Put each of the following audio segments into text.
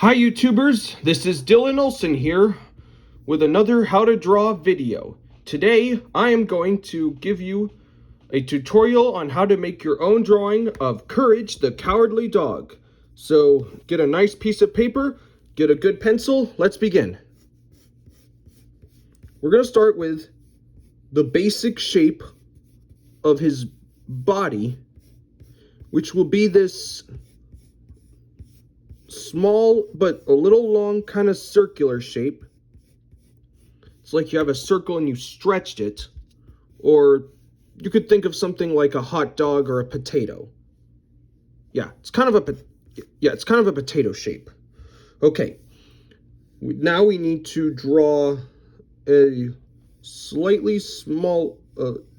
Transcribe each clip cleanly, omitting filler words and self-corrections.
Hi YouTubers, this is Dylan Olson here with another how to draw video. Today I am going to give you a tutorial on how to make your own drawing of Courage the Cowardly Dog. So get a nice piece of paper, get a good pencil, let's begin. We're going to start with the basic shape of his body, which will be this small but a little long kind of circular shape. It's like you have a circle and you stretched it, or you could think of something like a hot dog or a potato. It's kind of a potato shape. Okay, now we need to draw a slightly small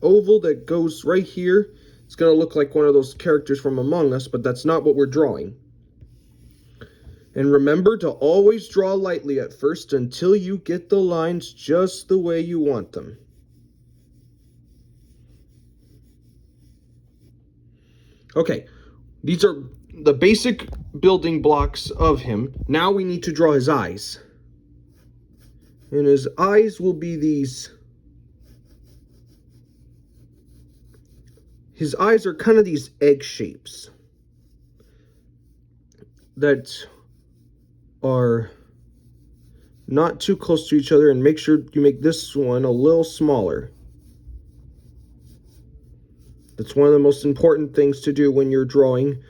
oval that goes right here. It's going to look like one of those characters from Among Us, but that's not what we're drawing. And remember to always draw lightly at first until you get the lines just the way you want them. Okay, these are the basic building blocks of him. Now we need to draw his eyes. And his eyes will be these. His eyes are kind of these egg shapes that are not too close to each other, and make sure you make this one a little smaller. That's one of the most important things to do when you're drawing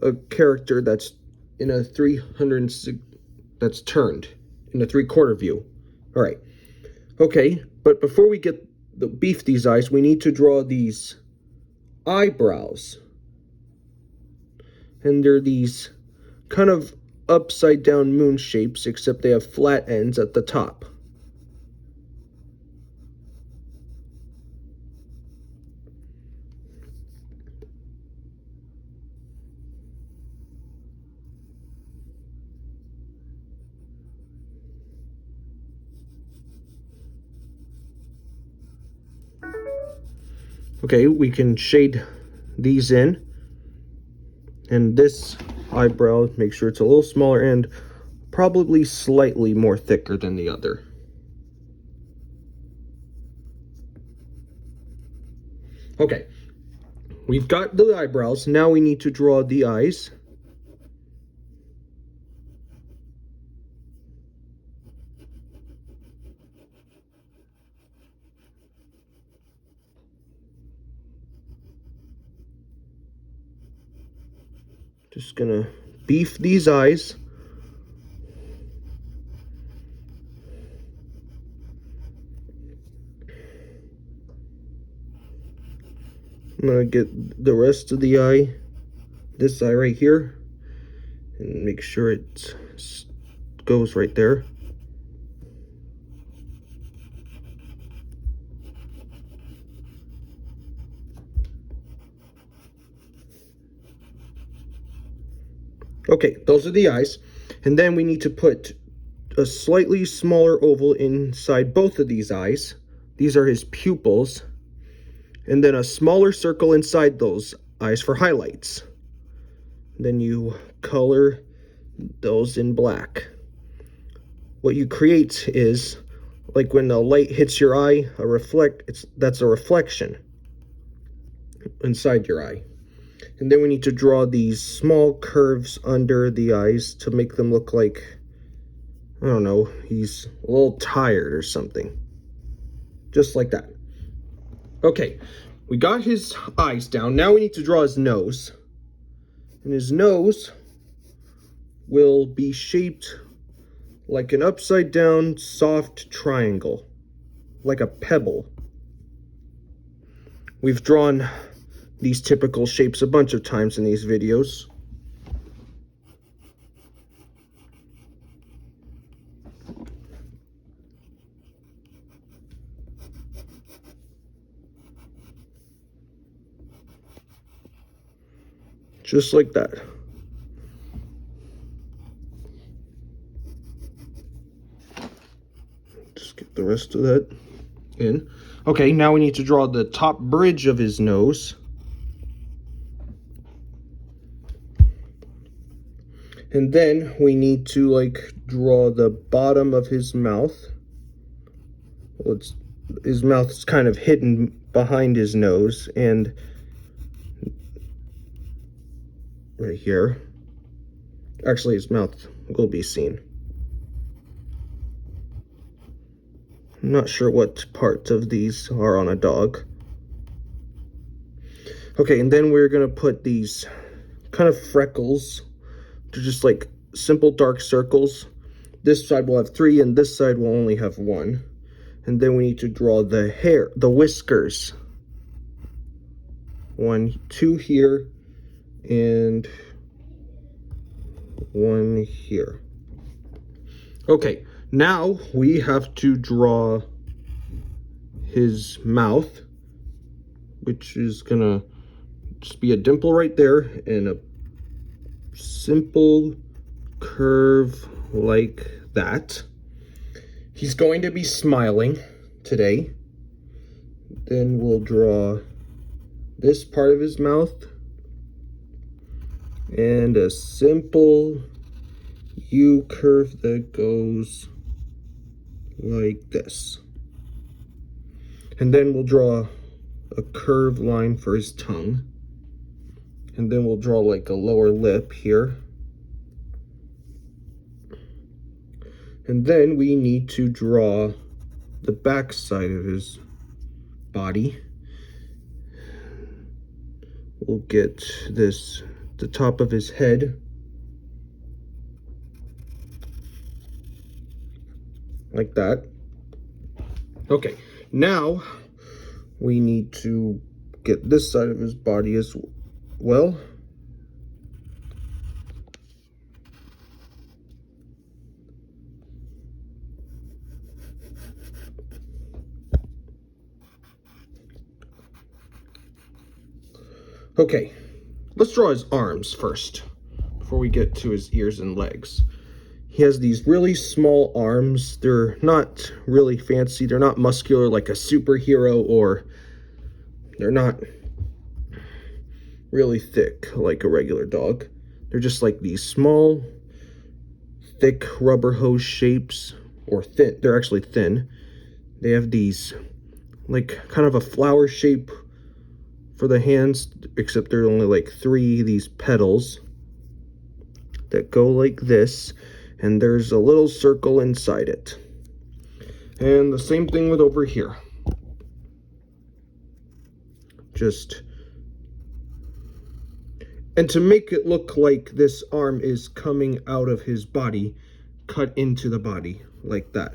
a character that's in a 360, that's turned in a 3/4 view. All right. Okay, but before we get beef these eyes, we need to draw these eyebrows. And they're these kind of upside down moon shapes, except they have flat ends at the top. Okay, we can shade these in, and this eyebrow, make sure it's a little smaller and probably slightly more thicker than the other. Okay, we've got the eyebrows. Now we need to draw the eyes. Just gonna beef these eyes. I'm gonna get the rest of the eye, this eye right here, and make sure it goes right there. Okay, those are the eyes. And then we need to put a slightly smaller oval inside both of these eyes. These are his pupils. And then a smaller circle inside those eyes for highlights. Then you color those in black. What you create is, like when the light hits your eye, that's a reflection inside your eye. And then we need to draw these small curves under the eyes to make them look like, I don't know, he's a little tired or something. Just like that. Okay, we got his eyes down. Now we need to draw his nose. And his nose will be shaped like an upside down soft triangle, like a pebble. We've drawn these typical shapes a bunch of times in these videos. Just like that. Just get the rest of that in. Okay, now we need to draw the top bridge of his nose. And then we need to like draw the bottom of his mouth. Well, his mouth is kind of hidden behind his nose, and right here. Actually, his mouth will be seen. I'm not sure what parts of these are on a dog. Okay, and then we're gonna put these kind of freckles. They're just like simple dark circles. This side will have 3 and this side will only have 1. And then we need to draw the hair, the whiskers. 1, 2 here, and 1 here. Okay, now we have to draw his mouth, which is gonna just be a dimple right there and a simple curve like that. He's going to be smiling today. Then we'll draw this part of his mouth and a simple U curve that goes like this. And then we'll draw a curved line for his tongue. And then we'll draw like a lower lip here. And then we need to draw the back side of his body. We'll get this, the top of his head. Like that. Okay, now we need to get this side of his body as well. Okay, let's draw his arms first before we get to his ears and legs. He has these really small arms. They're not really fancy. They're not muscular like a superhero, or they're not really thick like a regular dog. They're just like these small, thick rubber hose shapes, or thin. They're actually thin. They have these like kind of a flower shape for the hands, except there are only like 3 these petals that go like this, and there's a little circle inside it. And the same thing with over here. And to make it look like this arm is coming out of his body, cut into the body like that.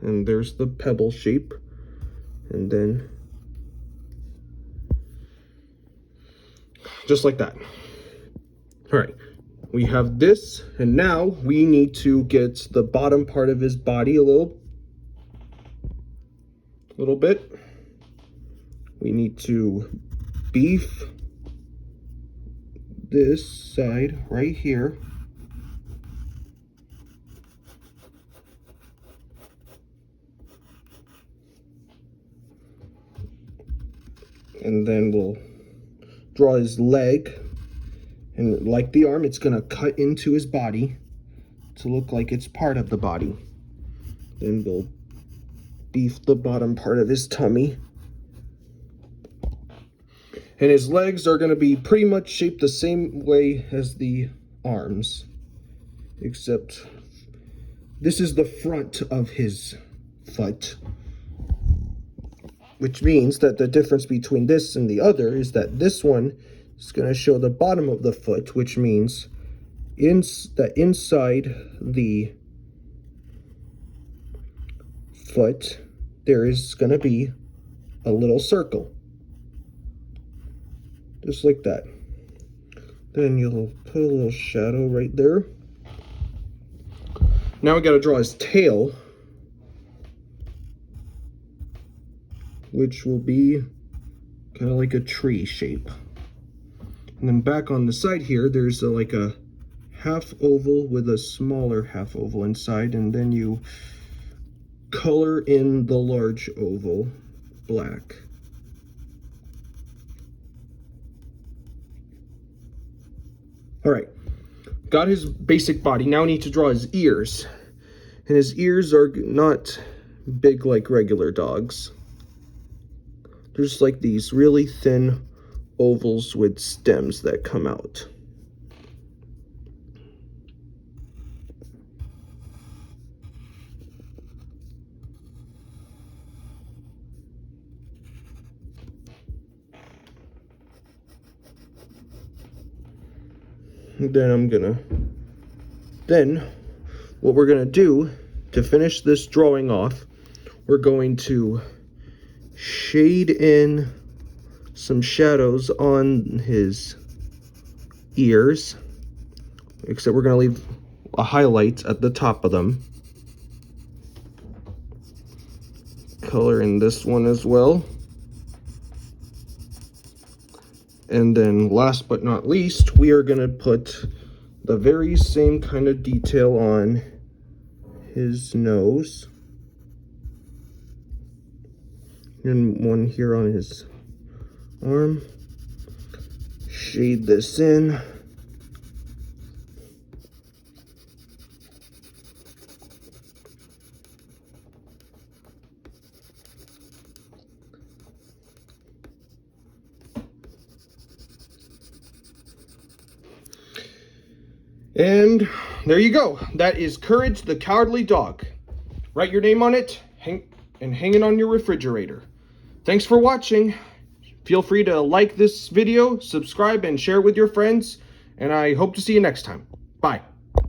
And there's the pebble shape. And then just like that. All right, we have this, and now we need to get the bottom part of his body a little bit. We need to beef this side right here. And then we'll draw his leg, and like the arm, it's gonna cut into his body to look like it's part of the body. Then we'll beef the bottom part of his tummy. And his legs are gonna be pretty much shaped the same way as the arms, except this is the front of his foot. Which means that the difference between this and the other is that this one is going to show the bottom of the foot, which means that inside the foot, there is going to be a little circle. Just like that. Then you'll put a little shadow right there. Now we got to draw his tail, which will be kind of like a tree shape. And then back on the side here, there's like a half oval with a smaller half oval inside, and then you color in the large oval black. All right, got his basic body. Now I need to draw his ears. And his ears are not big like regular dogs. They're just like these really thin ovals with stems that come out. Then what we're gonna do to finish this drawing off, we're going to shade in some shadows on his ears, except we're gonna leave a highlight at the top of them. Color in this one as well. And then last but not least, we are gonna put the very same kind of detail on his nose. And one here on his arm. Shade this in. And there you go. That is Courage the Cowardly Dog. Write your name on it hang it on your refrigerator. Thanks for watching. Feel free to like this video, subscribe, and share it with your friends. And I hope to see you next time. Bye.